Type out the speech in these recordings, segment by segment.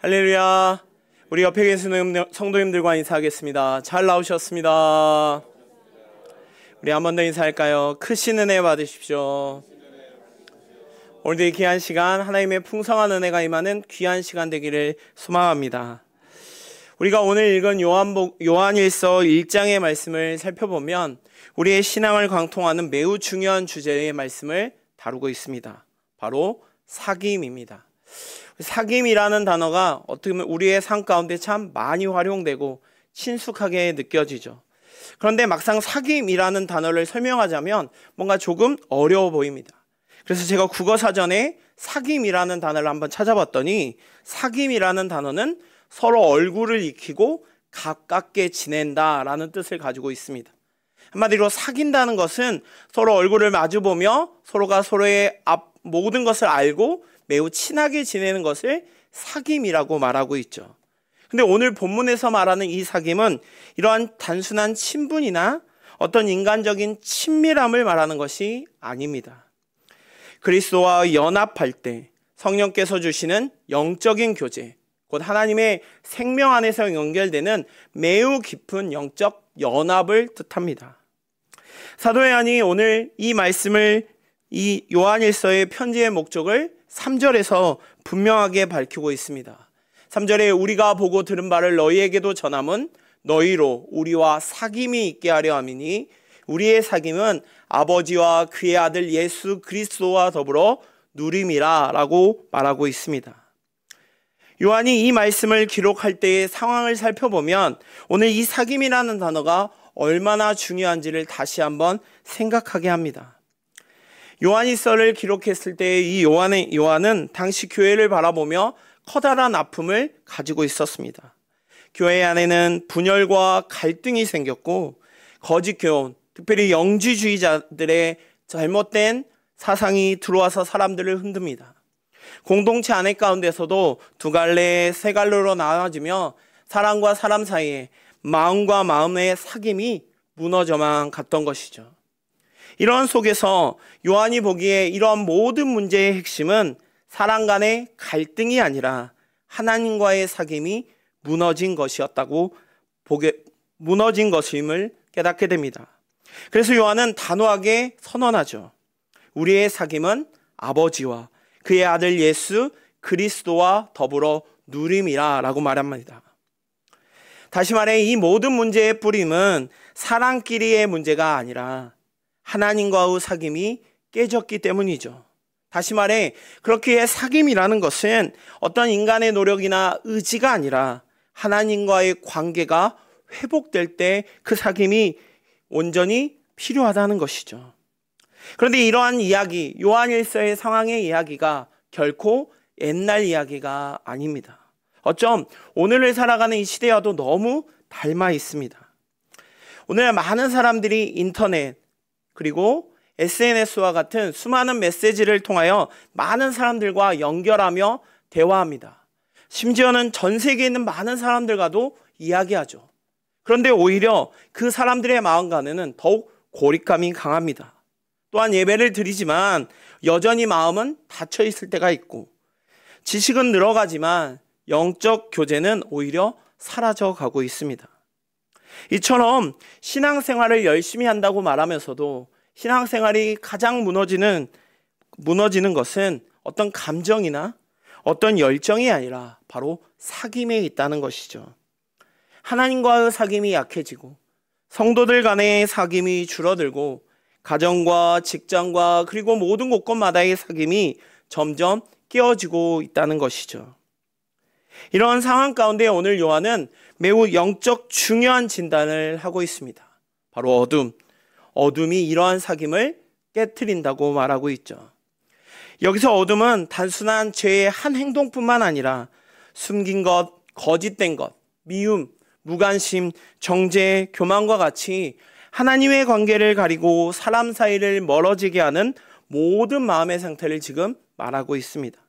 할렐루야. 우리 옆에 계시는 성도님들과 인사하겠습니다. 잘 나오셨습니다. 우리 한 번 더 인사할까요? 크신 은혜 받으십시오. 오늘도 이 귀한 시간, 하나님의 풍성한 은혜가 임하는 귀한 시간 되기를 소망합니다. 우리가 오늘 읽은 요한일서 1장의 말씀을 살펴보면 우리의 신앙을 관통하는 매우 중요한 주제의 말씀을 다루고 있습니다. 바로 사귐입니다. 사귐이라는 단어가 어떻게 보면 우리의 삶 가운데 참 많이 활용되고 친숙하게 느껴지죠. 그런데 막상 사귐이라는 단어를 설명하자면 뭔가 조금 어려워 보입니다. 그래서 제가 국어사전에 사귐이라는 단어를 한번 찾아봤더니 사귐이라는 단어는 서로 얼굴을 익히고 가깝게 지낸다라는 뜻을 가지고 있습니다. 한마디로 사귄다는 것은 서로 얼굴을 마주보며 서로가 서로의 모든 것을 알고 매우 친하게 지내는 것을 사귐이라고 말하고 있죠. 근데 오늘 본문에서 말하는 이 사귐은 이러한 단순한 친분이나 어떤 인간적인 친밀함을 말하는 것이 아닙니다. 그리스도와 연합할 때 성령께서 주시는 영적인 교제, 곧 하나님의 생명 안에서 연결되는 매우 깊은 영적 연합을 뜻합니다. 사도 요한이 오늘 이 말씀을 이 요한일서의 편지의 목적을 3절에서 분명하게 밝히고 있습니다. 3절에 우리가 보고 들은 바를 너희에게도 전함은 너희로 우리와 사귐이 있게 하려 함이니 우리의 사귐은 아버지와 그의 아들 예수 그리스도와 더불어 누림이라 라고 말하고 있습니다. 요한이 이 말씀을 기록할 때의 상황을 살펴보면 오늘 이 사귐이라는 단어가 얼마나 중요한지를 다시 한번 생각하게 합니다. 요한일서를 기록했을 때 이 요한은 당시 교회를 바라보며 커다란 아픔을 가지고 있었습니다. 교회 안에는 분열과 갈등이 생겼고 거짓 교훈, 특별히 영지주의자들의 잘못된 사상이 들어와서 사람들을 흔듭니다. 공동체 안에 가운데서도 두 갈래, 세 갈래로 나눠지며 사람과 사람 사이에 마음과 마음의 사귐이 무너져만 갔던 것이죠. 이런 속에서 요한이 보기에 이러한 모든 문제의 핵심은 사람 간의 갈등이 아니라 하나님과의 사귐이 무너진 것임을 깨닫게 됩니다. 그래서 요한은 단호하게 선언하죠. 우리의 사귐은 아버지와 그의 아들 예수 그리스도와 더불어 누림이라 라고 말합니다. 다시 말해 이 모든 문제의 뿌림은 사람끼리의 문제가 아니라 하나님과의 사귐이 깨졌기 때문이죠. 다시 말해 그렇게 사귐이라는 것은 어떤 인간의 노력이나 의지가 아니라 하나님과의 관계가 회복될 때 그 사귐이 온전히 필요하다는 것이죠. 그런데 이러한 이야기, 요한일서의 상황의 이야기가 결코 옛날 이야기가 아닙니다. 어쩜 오늘을 살아가는 이 시대와도 너무 닮아 있습니다. 오늘 많은 사람들이 인터넷 그리고 SNS와 같은 수많은 메시지를 통하여 많은 사람들과 연결하며 대화합니다. 심지어는 전 세계에 있는 많은 사람들과도 이야기하죠. 그런데 오히려 그 사람들의 마음과는 더욱 고립감이 강합니다. 또한 예배를 드리지만 여전히 마음은 닫혀 있을 때가 있고 지식은 늘어가지만 영적 교제는 오히려 사라져가고 있습니다. 이처럼 신앙생활을 열심히 한다고 말하면서도 신앙생활이 가장 무너지는 것은 어떤 감정이나 어떤 열정이 아니라 바로 사귐에 있다는 것이죠. 하나님과의 사귐이 약해지고 성도들 간의 사귐이 줄어들고 가정과 직장과 그리고 모든 곳곳마다의 사귐이 점점 깨어지고 있다는 것이죠. 이런 상황 가운데 오늘 요한은 매우 영적 중요한 진단을 하고 있습니다. 바로 어둠이 이러한 사귐을 깨트린다고 말하고 있죠. 여기서 어둠은 단순한 죄의 한 행동뿐만 아니라 숨긴 것, 거짓된 것, 미움, 무관심, 정죄, 교만과 같이 하나님의 관계를 가리고 사람 사이를 멀어지게 하는 모든 마음의 상태를 지금 말하고 있습니다.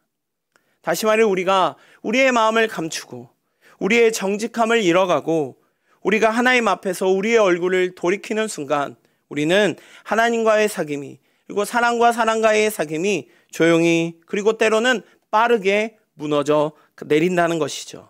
다시 말해 우리가 우리의 마음을 감추고 우리의 정직함을 잃어가고 우리가 하나님 앞에서 우리의 얼굴을 돌이키는 순간 우리는 하나님과의 사귐이 그리고 사람과 사람과의 사귐이 조용히 그리고 때로는 빠르게 무너져 내린다는 것이죠.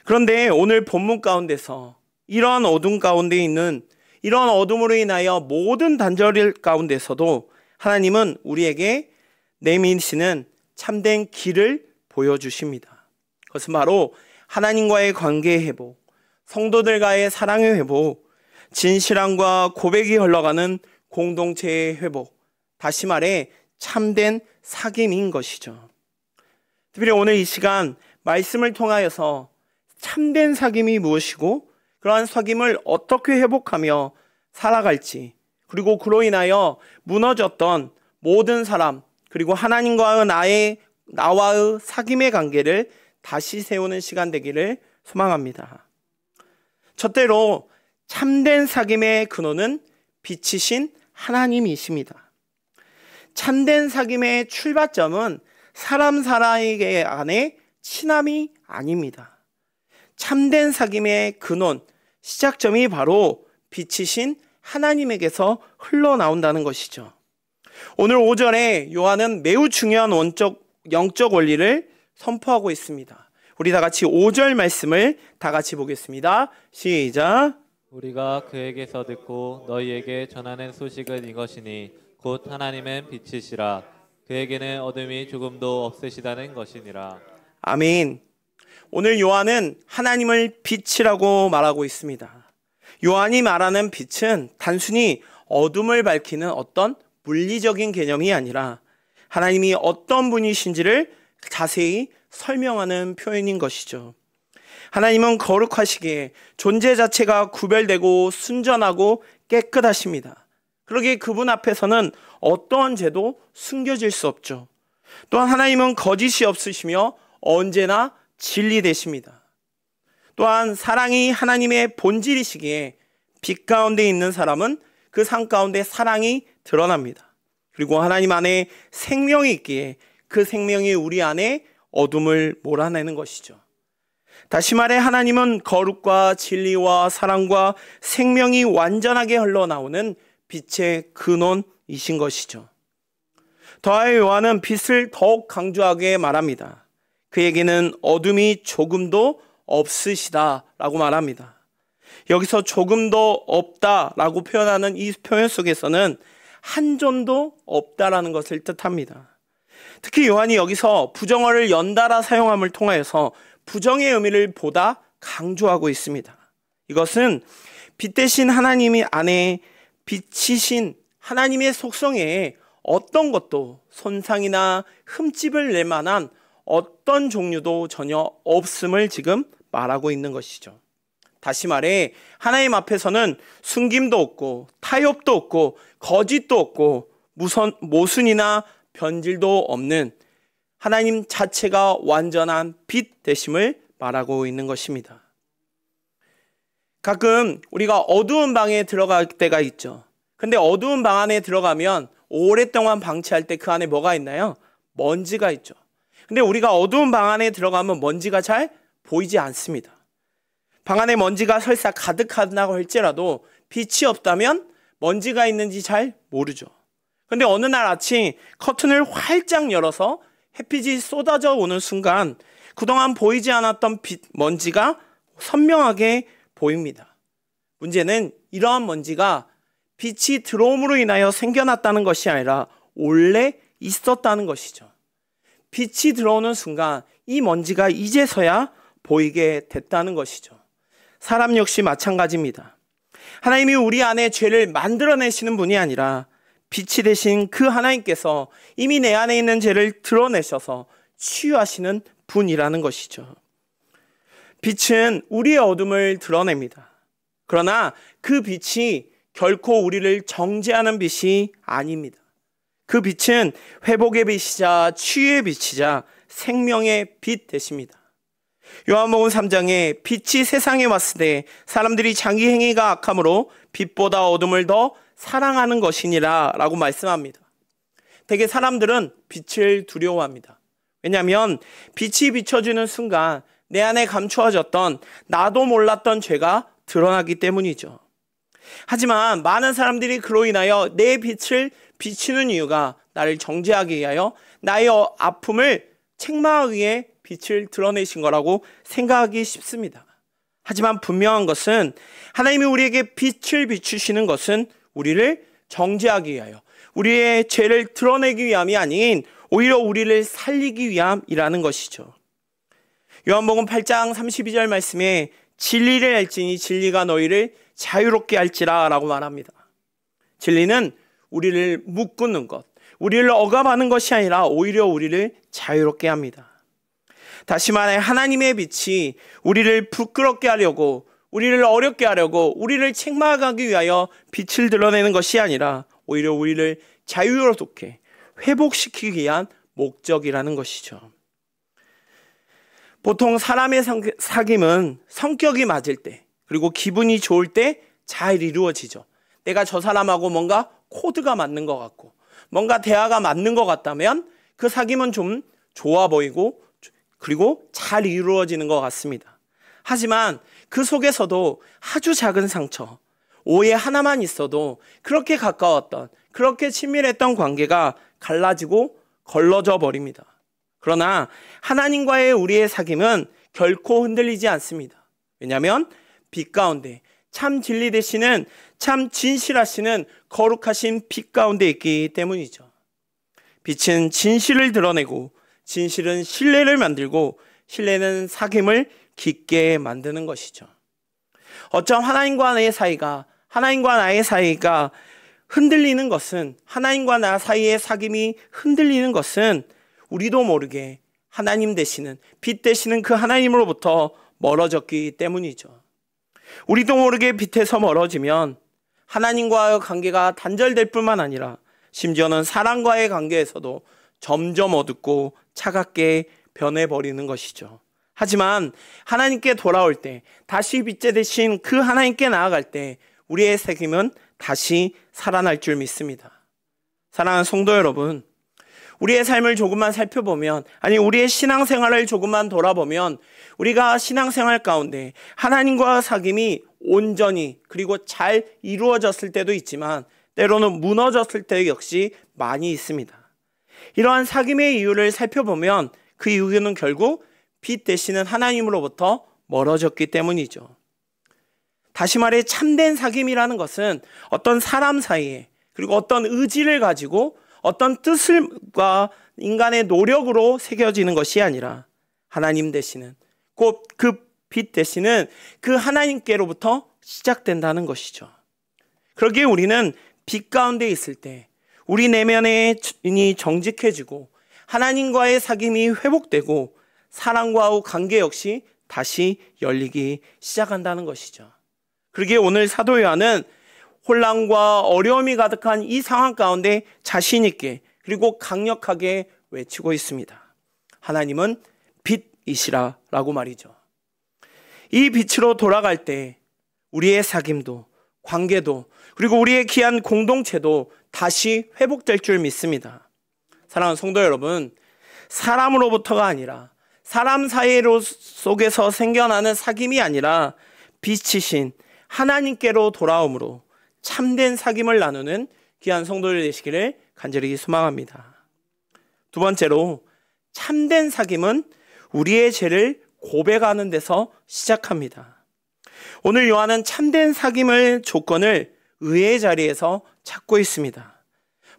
그런데 오늘 본문 가운데서 이러한 어둠 가운데 있는 이런 어둠으로 인하여 모든 단절 가운데서도 하나님은 우리에게 내미시는 참된 길을 보여주십니다. 그것은 바로 하나님과의 관계의 회복, 성도들과의 사랑의 회복, 진실함과 고백이 흘러가는 공동체의 회복, 다시 말해 참된 사귐인 것이죠. 특별히 오늘 이 시간 말씀을 통하여서 참된 사귐이 무엇이고 그러한 사귐을 어떻게 회복하며 살아갈지, 그리고 그로 인하여 무너졌던 모든 사람, 그리고 하나님과의 나와의 사귐의 관계를 다시 세우는 시간 되기를 소망합니다. 첫째로 참된 사귐의 근원은 빛이신 하나님이십니다. 참된 사귐의 출발점은 사람 사이의 안에 친함이 아닙니다. 참된 사귐의 근원, 시작점이 바로 빛이신 하나님에게서 흘러나온다는 것이죠. 오늘 5절에 요한은 매우 중요한 영적 원리를 선포하고 있습니다. 우리 다 같이 5절 말씀을 다 같이 보겠습니다. 시작. 우리가 그에게서 듣고 너희에게 전하는 소식은 이것이니 곧 하나님은 빛이시라. 그에게는 어둠이 조금도 없으시다는 것이니라. 아멘. 오늘 요한은 하나님을 빛이라고 말하고 있습니다. 요한이 말하는 빛은 단순히 어둠을 밝히는 어떤 물리적인 개념이 아니라 하나님이 어떤 분이신지를 자세히 설명하는 표현인 것이죠. 하나님은 거룩하시기에 존재 자체가 구별되고 순전하고 깨끗하십니다. 그러기에 그분 앞에서는 어떠한 죄도 숨겨질 수 없죠. 또한 하나님은 거짓이 없으시며 언제나 진리되십니다. 또한 사랑이 하나님의 본질이시기에 빛 가운데 있는 사람은 그 삶 가운데 사랑이 드러납니다. 그리고 하나님 안에 생명이 있기에 그 생명이 우리 안에 어둠을 몰아내는 것이죠. 다시 말해 하나님은 거룩과 진리와 사랑과 생명이 완전하게 흘러나오는 빛의 근원이신 것이죠. 더하여 요한은 빛을 더욱 강조하게 말합니다. 그에게는 어둠이 조금도 없으시다라고 말합니다. 여기서 조금도 없다라고 표현하는 이 표현 속에서는 한 점도 없다라는 것을 뜻합니다. 특히 요한이 여기서 부정어를 연달아 사용함을 통하여서 부정의 의미를 보다 강조하고 있습니다. 이것은 빛 대신 하나님이 안에 빛이신 하나님의 속성에 어떤 것도 손상이나 흠집을 낼 만한 어떤 종류도 전혀 없음을 지금 말하고 있는 것이죠. 다시 말해 하나님 앞에서는 숨김도 없고 타협도 없고 거짓도 없고 모순이나 변질도 없는 하나님 자체가 완전한 빛 되심을 말하고 있는 것입니다. 가끔 우리가 어두운 방에 들어갈 때가 있죠. 근데 어두운 방 안에 들어가면 오랫동안 방치할 때 그 안에 뭐가 있나요? 먼지가 있죠. 근데 우리가 어두운 방 안에 들어가면 먼지가 잘 보이지 않습니다. 방 안에 먼지가 설사 가득하다고 할지라도 빛이 없다면 먼지가 있는지 잘 모르죠. 근데 어느 날 아침 커튼을 활짝 열어서 햇빛이 쏟아져 오는 순간 그동안 보이지 않았던 먼지가 선명하게 보입니다. 문제는 이러한 먼지가 빛이 들어옴으로 인하여 생겨났다는 것이 아니라 원래 있었다는 것이죠. 빛이 들어오는 순간 이 먼지가 이제서야 보이게 됐다는 것이죠. 사람 역시 마찬가지입니다. 하나님이 우리 안에 죄를 만들어내시는 분이 아니라 빛이 되신 그 하나님께서 이미 내 안에 있는 죄를 드러내셔서 치유하시는 분이라는 것이죠. 빛은 우리의 어둠을 드러냅니다. 그러나 그 빛이 결코 우리를 정죄하는 빛이 아닙니다. 그 빛은 회복의 빛이자 치유의 빛이자 생명의 빛 되십니다. 요한복음 3장에 빛이 세상에 왔을 때 사람들이 자기 행위가 악함으로 빛보다 어둠을 더 사랑하는 것이니라 라고 말씀합니다. 대개 사람들은 빛을 두려워합니다. 왜냐하면 빛이 비춰지는 순간 내 안에 감추어졌던 나도 몰랐던 죄가 드러나기 때문이죠. 하지만 많은 사람들이 그로 인하여 내 빛을 비추는 이유가 나를 정죄하기 위하여 나의 아픔을 책망하기 위해 빛을 드러내신 거라고 생각하기 쉽습니다. 하지만 분명한 것은 하나님이 우리에게 빛을 비추시는 것은 우리를 정죄하기 위하여, 우리의 죄를 드러내기 위함이 아닌 오히려 우리를 살리기 위함이라는 것이죠. 요한복음 8장 32절 말씀에 진리를 알지니 진리가 너희를 자유롭게 할지라 라고 말합니다. 진리는 우리를 묶는 것, 우리를 억압하는 것이 아니라 오히려 우리를 자유롭게 합니다. 다시 말해 하나님의 빛이 우리를 부끄럽게 하려고, 우리를 어렵게 하려고, 우리를 책망하기 위하여 빛을 드러내는 것이 아니라 오히려 우리를 자유롭게 회복시키기 위한 목적이라는 것이죠. 보통 사람의 사귐은 성격이 맞을 때, 그리고 기분이 좋을 때 잘 이루어지죠. 내가 저 사람하고 뭔가 코드가 맞는 것 같고 뭔가 대화가 맞는 것 같다면 그 사귐은 좀 좋아 보이고 그리고 잘 이루어지는 것 같습니다. 하지만 그 속에서도 아주 작은 상처, 오해 하나만 있어도 그렇게 가까웠던, 그렇게 친밀했던 관계가 갈라지고 걸러져 버립니다. 그러나 하나님과의 우리의 사귐은 결코 흔들리지 않습니다. 왜냐하면 빛 가운데 참 진리 되시는, 참 진실하시는 거룩하신 빛 가운데 있기 때문이죠. 빛은 진실을 드러내고 진실은 신뢰를 만들고 신뢰는 사귐을 깊게 만드는 것이죠. 어쩜 하나님과 나의 사이가 흔들리는 것은, 하나님과 나 사이의 사귐이 흔들리는 것은 우리도 모르게 하나님 되시는, 빛 되시는 그 하나님으로부터 멀어졌기 때문이죠. 우리도 모르게 빛에서 멀어지면 하나님과의 관계가 단절될 뿐만 아니라 심지어는 사람과의 관계에서도 점점 어둡고 차갑게 변해버리는 것이죠. 하지만 하나님께 돌아올 때, 다시 빛에 되신 그 하나님께 나아갈 때 우리의 사귐은 다시 살아날 줄 믿습니다. 사랑하는 성도 여러분, 우리의 삶을 조금만 살펴보면, 아니 우리의 신앙생활을 조금만 돌아보면 우리가 신앙생활 가운데 하나님과 사귐이 온전히 그리고 잘 이루어졌을 때도 있지만 때로는 무너졌을 때 역시 많이 있습니다. 이러한 사귐의 이유를 살펴보면 그 이유는 결국 빛 되시는 하나님으로부터 멀어졌기 때문이죠. 다시 말해 참된 사귐이라는 것은 어떤 사람 사이에, 그리고 어떤 의지를 가지고 어떤 뜻과 인간의 노력으로 새겨지는 것이 아니라 하나님 되시는, 곧 그 빛 되시는 그 하나님께로부터 시작된다는 것이죠. 그러기에 우리는 빛 가운데 있을 때 우리 내면의 정직해지고 하나님과의 사귐이 회복되고 사랑과의 관계 역시 다시 열리기 시작한다는 것이죠. 그러기에 오늘 사도 요한은 혼란과 어려움이 가득한 이 상황 가운데 자신 있게 그리고 강력하게 외치고 있습니다. 하나님은 빛이시라 라고 말이죠. 이 빛으로 돌아갈 때 우리의 사귐도, 관계도, 그리고 우리의 귀한 공동체도 다시 회복될 줄 믿습니다. 사랑하는 성도 여러분, 사람으로부터가 아니라, 사람 사이 속에서 생겨나는 사귐이 아니라 빛이신 하나님께로 돌아옴으로 참된 사귐을 나누는 귀한 성도들 되시기를 간절히 소망합니다. 두 번째로, 참된 사귐은 우리의 죄를 고백하는 데서 시작합니다. 오늘 요한은 참된 사귐을 조건을 의의 자리에서 찾고 있습니다.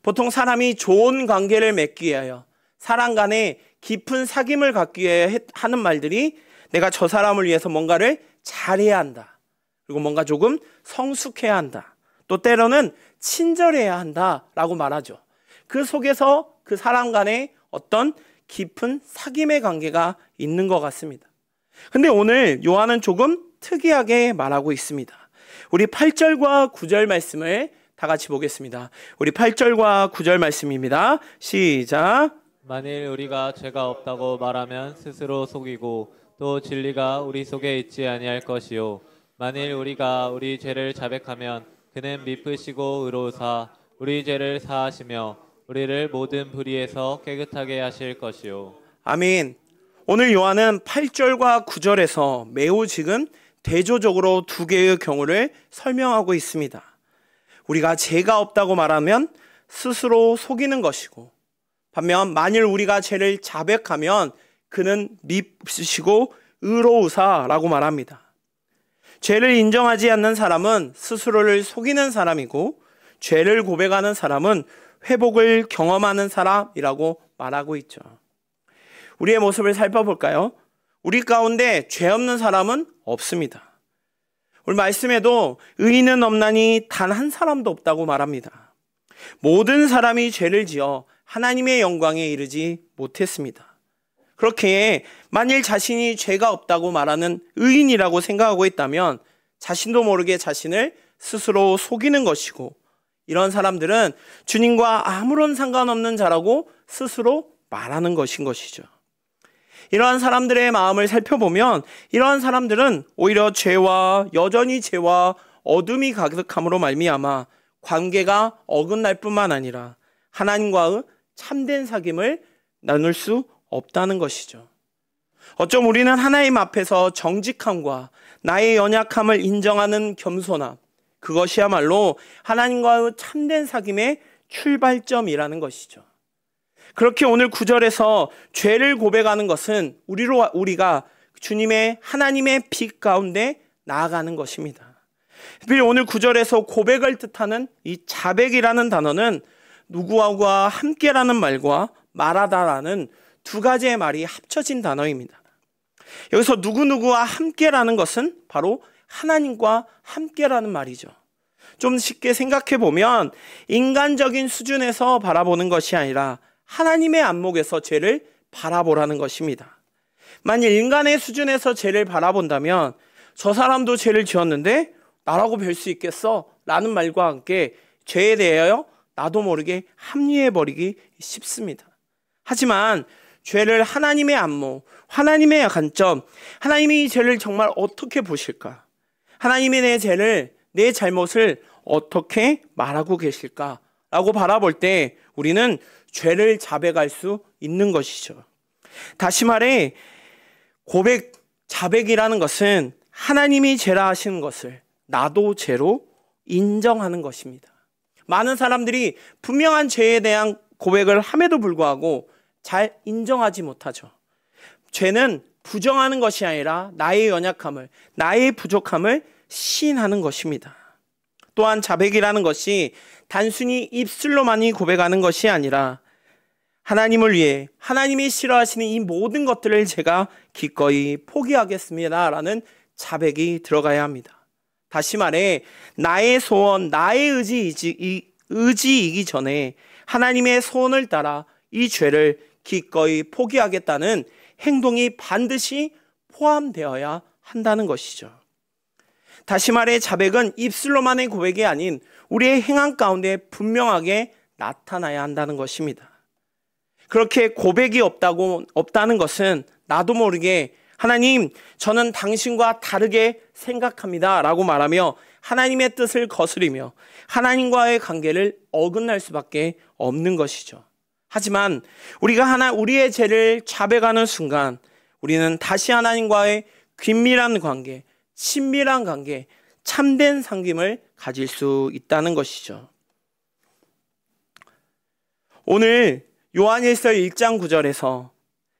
보통 사람이 좋은 관계를 맺기 위하여, 사람 간에 깊은 사귐을 갖기 위해 하는 말들이 내가 저 사람을 위해서 뭔가를 잘해야 한다, 그리고 뭔가 조금 성숙해야 한다, 또 때로는 친절해야 한다라고 말하죠. 그 속에서 그 사람 간에 어떤 깊은 사귐의 관계가 있는 것 같습니다. 근데 오늘 요한은 조금 특이하게 말하고 있습니다. 우리 8절과 9절 말씀을 다 같이 보겠습니다. 우리 8절과 9절 말씀입니다. 시작. 만일 우리가 죄가 없다고 말하면 스스로 속이고 또 진리가 우리 속에 있지 아니할 것이요, 만일 우리가 우리 죄를 자백하면 그는 미쁘시고 의로우사 우리 죄를 사하시며 우리를 모든 불의에서 깨끗하게 하실 것이요. 아멘. 오늘 요한은 8절과 9절에서 매우 지금 대조적으로 두 개의 경우를 설명하고 있습니다. 우리가 죄가 없다고 말하면 스스로 속이는 것이고, 반면 만일 우리가 죄를 자백하면 그는 미쁘시고 의로우사라고 말합니다. 죄를 인정하지 않는 사람은 스스로를 속이는 사람이고, 죄를 고백하는 사람은 회복을 경험하는 사람이라고 말하고 있죠. 우리의 모습을 살펴볼까요? 우리 가운데 죄 없는 사람은 없습니다. 오늘 말씀에도 의인은 없나니 단 한 사람도 없다고 말합니다. 모든 사람이 죄를 지어 하나님의 영광에 이르지 못했습니다. 그렇게 만일 자신이 죄가 없다고 말하는 의인이라고 생각하고 있다면 자신도 모르게 자신을 스스로 속이는 것이고, 이런 사람들은 주님과 아무런 상관없는 자라고 스스로 말하는 것인 것이죠. 이러한 사람들의 마음을 살펴보면 이러한 사람들은 오히려 여전히 죄와 어둠이 가득함으로 말미암아 관계가 어긋날 뿐만 아니라 하나님과의 참된 사귐을 나눌 수 없다는 것이죠. 어쩜 우리는 하나님 앞에서 정직함과 나의 연약함을 인정하는 겸손함, 그것이야말로 하나님과의 참된 사귐의 출발점이라는 것이죠. 그렇게 오늘 9절에서 죄를 고백하는 것은 우리가 주님의 하나님의 빛 가운데 나아가는 것입니다. 특별히 오늘 9절에서 고백을 뜻하는 이 자백이라는 단어는 누구와 함께라는 말과 말하다라는 두 가지의 말이 합쳐진 단어입니다. 여기서 누구와 함께라는 것은 바로 하나님과 함께라는 말이죠. 좀 쉽게 생각해 보면 인간적인 수준에서 바라보는 것이 아니라 하나님의 안목에서 죄를 바라보라는 것입니다. 만일 인간의 수준에서 죄를 바라본다면 저 사람도 죄를 지었는데 나라고 별 수 있겠어? 라는 말과 함께 죄에 대하여 나도 모르게 합리해버리기 쉽습니다. 하지만 죄를 하나님의 안목, 하나님의 관점, 하나님이 이 죄를 정말 어떻게 보실까? 하나님이 내 잘못을 어떻게 말하고 계실까? 라고 바라볼 때 우리는 죄를 자백할 수 있는 것이죠. 다시 말해 자백이라는 것은 하나님이 죄라 하시는 것을 나도 죄로 인정하는 것입니다. 많은 사람들이 분명한 죄에 대한 고백을 함에도 불구하고 잘 인정하지 못하죠. 죄는 부정하는 것이 아니라 나의 연약함을, 나의 부족함을 시인하는 것입니다. 또한 자백이라는 것이 단순히 입술로만이 고백하는 것이 아니라 하나님을 위해 하나님이 싫어하시는 이 모든 것들을 제가 기꺼이 포기하겠습니다 라는 자백이 들어가야 합니다. 다시 말해 나의 소원, 나의 의지이기 전에 하나님의 소원을 따라 이 죄를 기꺼이 포기하겠다는 행동이 반드시 포함되어야 한다는 것이죠. 다시 말해 자백은 입술로만의 고백이 아닌 우리의 행함 가운데 분명하게 나타나야 한다는 것입니다. 그렇게 고백이 없다는 것은 나도 모르게 하나님, 저는 당신과 다르게 생각합니다 라고 말하며 하나님의 뜻을 거스리며 하나님과의 관계를 어긋날 수밖에 없는 것이죠. 하지만 우리의 죄를 자백하는 순간 우리는 다시 하나님과의 긴밀한 관계, 친밀한 관계, 참된 상김을 가질 수 있다는 것이죠. 오늘 요한일서 1장 9절에서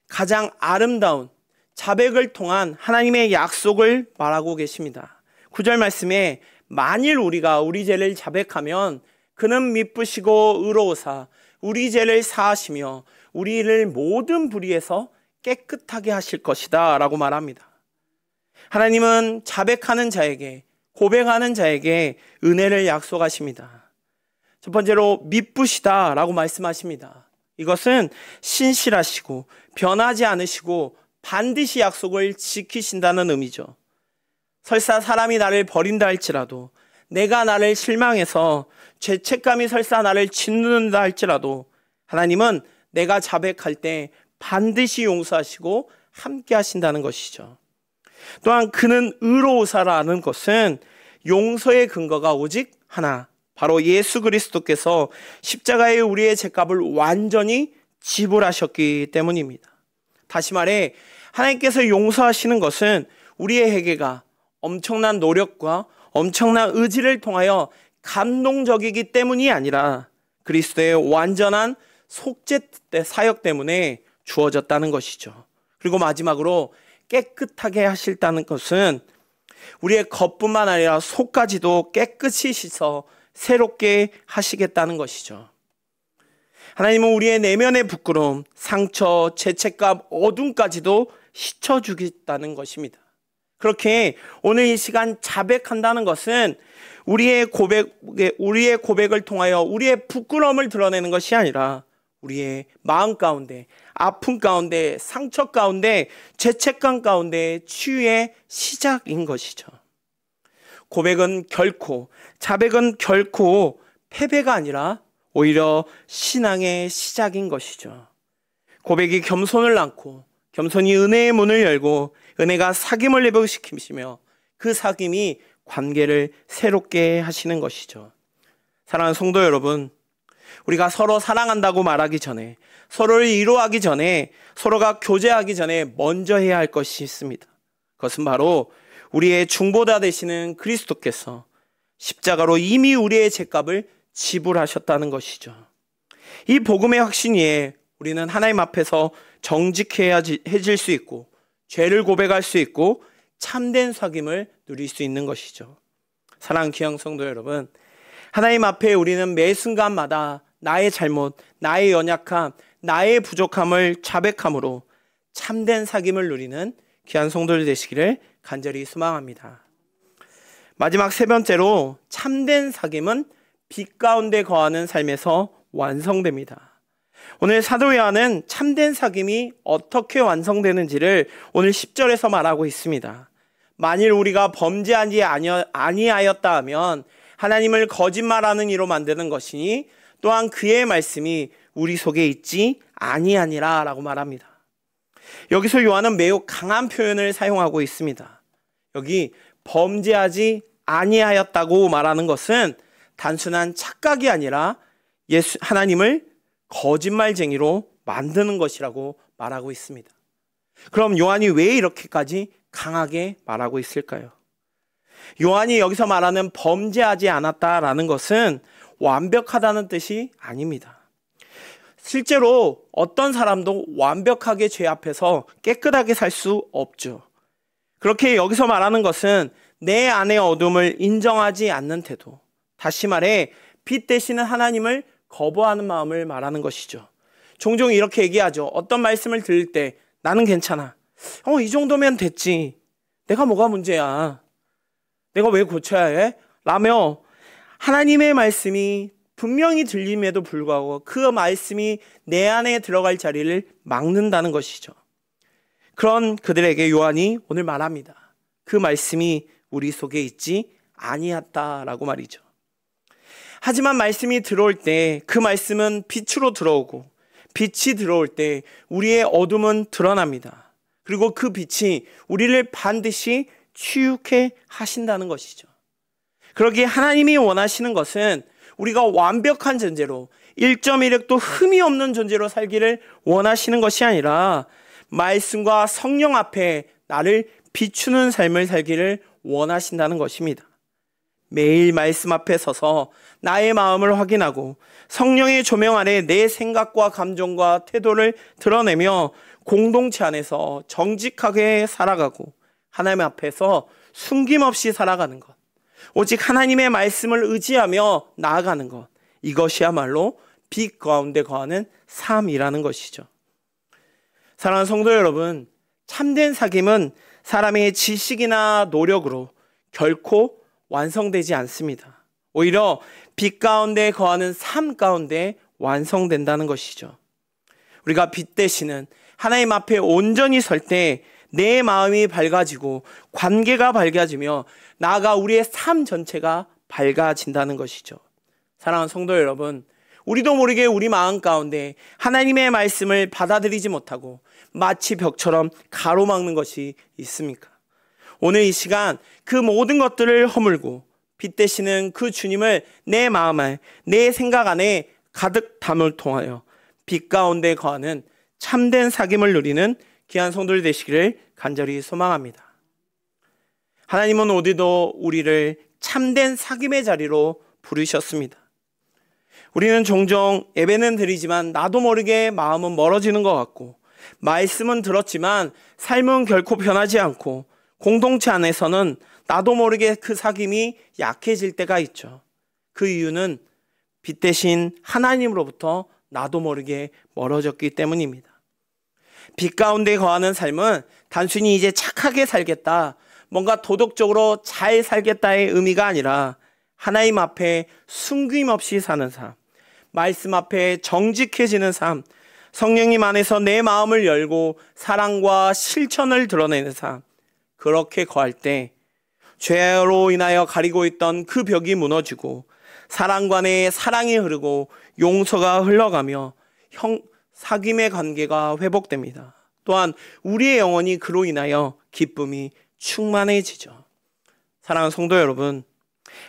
가장 아름다운 자백을 통한 하나님의 약속을 말하고 계십니다. 9절 말씀에 만일 우리가 우리 죄를 자백하면 그는 미쁘시고 의로우사 우리 죄를 사하시며 우리를 모든 불의에서 깨끗하게 하실 것이다 라고 말합니다. 하나님은 자백하는 자에게, 고백하는 자에게 은혜를 약속하십니다. 첫 번째로 미쁘시다 라고 말씀하십니다. 이것은 신실하시고 변하지 않으시고 반드시 약속을 지키신다는 의미죠. 설사 사람이 나를 버린다 할지라도, 내가 나를 실망해서 죄책감이 설사 나를 짓누른다 할지라도 하나님은 내가 자백할 때 반드시 용서하시고 함께 하신다는 것이죠. 또한 그는 의로우사라는 것은 용서의 근거가 오직 하나, 바로 예수 그리스도께서 십자가에 우리의 죄값을 완전히 지불하셨기 때문입니다. 다시 말해 하나님께서 용서하시는 것은 우리의 회개가 엄청난 노력과 엄청난 의지를 통하여 감동적이기 때문이 아니라 그리스도의 완전한 속죄 사역 때문에 주어졌다는 것이죠. 그리고 마지막으로 깨끗하게 하실다는 것은 우리의 겉뿐만 아니라 속까지도 깨끗이 씻어 새롭게 하시겠다는 것이죠. 하나님은 우리의 내면의 부끄러움, 상처, 죄책감, 어둠까지도 씻어주겠다는 것입니다. 그렇게 오늘 이 시간 자백한다는 것은 우리의 고백을 통하여 우리의 부끄러움을 드러내는 것이 아니라 우리의 마음 가운데, 아픔 가운데, 상처 가운데, 죄책감 가운데 치유의 시작인 것이죠. 자백은 결코 패배가 아니라 오히려 신앙의 시작인 것이죠. 고백이 겸손을 낳고, 겸손이 은혜의 문을 열고, 은혜가 사귐을 회복시키시며 그 사귐이 관계를 새롭게 하시는 것이죠. 사랑하는 성도 여러분, 우리가 서로 사랑한다고 말하기 전에, 서로를 위로하기 전에, 서로가 교제하기 전에 먼저 해야 할 것이 있습니다. 그것은 바로 우리의 중보자 되시는 그리스도께서 십자가로 이미 우리의 죄값을 지불하셨다는 것이죠. 이 복음의 확신 위에 우리는 하나님 앞에서 정직해질 수 있고, 죄를 고백할 수 있고, 참된 사귐을 누릴 수 있는 것이죠. 사랑하는 귀한 성도 여러분, 하나님 앞에 우리는 매 순간마다 나의 잘못, 나의 연약함, 나의 부족함을 자백함으로 참된 사귐을 누리는 귀한 성도들 되시기를 간절히 소망합니다. 마지막 세 번째로, 참된 사귐은 빛 가운데 거하는 삶에서 완성됩니다. 오늘 사도 요한은 참된 사귐이 어떻게 완성되는지를 오늘 10절에서 말하고 있습니다. 만일 우리가 범죄하지 아니하였다 하면 하나님을 거짓말하는 이로 만드는 것이니 또한 그의 말씀이 우리 속에 있지 아니하니라 라고 말합니다. 여기서 요한은 매우 강한 표현을 사용하고 있습니다. 여기 범죄하지 아니하였다고 말하는 것은 단순한 착각이 아니라 하나님을 거짓말쟁이로 만드는 것이라고 말하고 있습니다. 그럼 요한이 왜 이렇게까지 강하게 말하고 있을까요? 요한이 여기서 말하는 범죄하지 않았다라는 것은 완벽하다는 뜻이 아닙니다. 실제로 어떤 사람도 완벽하게 죄 앞에서 깨끗하게 살 수 없죠. 그렇게 여기서 말하는 것은 내 안의 어둠을 인정하지 않는 태도, 다시 말해 빛 되시는 하나님을 거부하는 마음을 말하는 것이죠. 종종 이렇게 얘기하죠. 어떤 말씀을 들을 때 나는 괜찮아. 이 정도면 됐지. 내가 뭐가 문제야. 내가 왜 고쳐야 해? 라며 하나님의 말씀이 분명히 들림에도 불구하고 그 말씀이 내 안에 들어갈 자리를 막는다는 것이죠. 그런 그들에게 요한이 오늘 말합니다. 그 말씀이 우리 속에 있지 아니었다라고 말이죠. 하지만 말씀이 들어올 때 그 말씀은 빛으로 들어오고, 빛이 들어올 때 우리의 어둠은 드러납니다. 그리고 그 빛이 우리를 반드시 치유케 하신다는 것이죠. 그러기에 하나님이 원하시는 것은 우리가 완벽한 존재로 1.1획도 흠이 없는 존재로 살기를 원하시는 것이 아니라 말씀과 성령 앞에 나를 비추는 삶을 살기를 원하신다는 것입니다. 매일 말씀 앞에 서서 나의 마음을 확인하고 성령의 조명 아래 내 생각과 감정과 태도를 드러내며 공동체 안에서 정직하게 살아가고 하나님 앞에서 숨김없이 살아가는 것, 오직 하나님의 말씀을 의지하며 나아가는 것, 이것이야말로 빛 가운데 거하는 삶이라는 것이죠. 사랑하는 성도 여러분, 참된 사귐은 사람의 지식이나 노력으로 결코 완성되지 않습니다. 오히려 빛 가운데 거하는 삶 가운데 완성된다는 것이죠. 우리가 빛 되시는 하나님 앞에 온전히 설 때 내 마음이 밝아지고 관계가 밝아지며 나아가 우리의 삶 전체가 밝아진다는 것이죠. 사랑하는 성도 여러분, 우리도 모르게 우리 마음 가운데 하나님의 말씀을 받아들이지 못하고 마치 벽처럼 가로막는 것이 있습니까? 오늘 이 시간 그 모든 것들을 허물고 빛 되시는 그 주님을 내 마음에, 내 생각 안에 가득 담을 통하여 빛 가운데 거하는 참된 사귐을 누리는 귀한 성도들 되시기를 간절히 소망합니다. 하나님은 오늘도 우리를 참된 사귐의 자리로 부르셨습니다. 우리는 종종 예배는 드리지만 나도 모르게 마음은 멀어지는 것 같고 말씀은 들었지만 삶은 결코 변하지 않고 공동체 안에서는 나도 모르게 그 사귐이 약해질 때가 있죠. 그 이유는 빛 대신 하나님으로부터 나도 모르게 멀어졌기 때문입니다. 빛 가운데 거하는 삶은 단순히 이제 착하게 살겠다, 뭔가 도덕적으로 잘 살겠다의 의미가 아니라 하나님 앞에 숨김없이 사는 삶, 말씀 앞에 정직해지는 삶, 성령님 안에서 내 마음을 열고 사랑과 실천을 드러내는 삶, 그렇게 거할 때 죄로 인하여 가리고 있던 그 벽이 무너지고 사랑 간에 사랑이 흐르고 용서가 흘러가며 사귐의 관계가 회복됩니다. 또한 우리의 영혼이 그로 인하여 기쁨이 충만해지죠. 사랑하는 성도 여러분,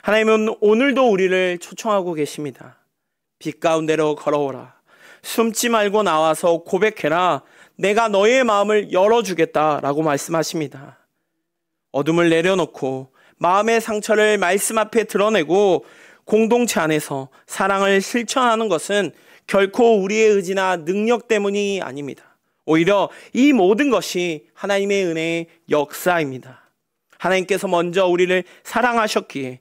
하나님은 오늘도 우리를 초청하고 계십니다. 빛 가운데로 걸어오라. 숨지 말고 나와서 고백해라. 내가 너의 마음을 열어주겠다라고 말씀하십니다. 어둠을 내려놓고 마음의 상처를 말씀 앞에 드러내고 공동체 안에서 사랑을 실천하는 것은 결코 우리의 의지나 능력 때문이 아닙니다. 오히려 이 모든 것이 하나님의 은혜의 역사입니다. 하나님께서 먼저 우리를 사랑하셨기에,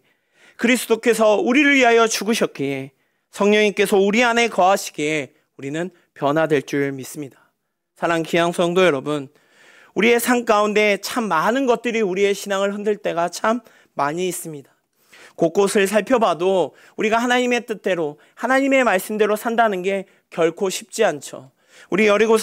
그리스도께서 우리를 위하여 죽으셨기에, 성령님께서 우리 안에 거하시기에 우리는 변화될 줄 믿습니다. 사랑하는 귀한 성도 여러분, 우리의 삶 가운데 참 많은 것들이 우리의 신앙을 흔들 때가 참 많이 있습니다. 곳곳을 살펴봐도 우리가 하나님의 뜻대로, 하나님의 말씀대로 산다는 게 결코 쉽지 않죠. 우리 여리고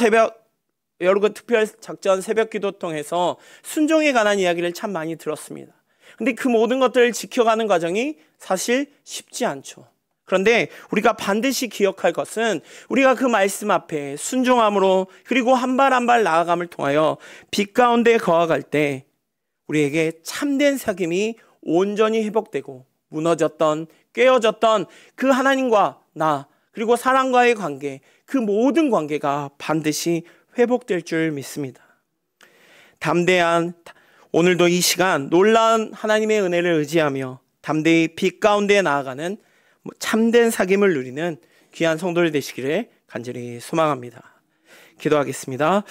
특별작전 새벽기도 통해서 순종에 관한 이야기를 참 많이 들었습니다. 근데 그 모든 것들을 지켜가는 과정이 사실 쉽지 않죠. 그런데 우리가 반드시 기억할 것은 우리가 그 말씀 앞에 순종함으로, 그리고 한 발 한 발 나아감을 통하여 빛 가운데 거하갈 때 우리에게 참된 사귐이 온전히 회복되고 무너졌던, 깨어졌던 그 하나님과 나, 그리고 사랑과의 관계, 그 모든 관계가 반드시 회복될 줄 믿습니다. 담대한 오늘도 이 시간 놀라운 하나님의 은혜를 의지하며 담대히 빛 가운데 나아가는 참된 사귐을 누리는 귀한 성도들 되시기를 간절히 소망합니다. 기도하겠습니다.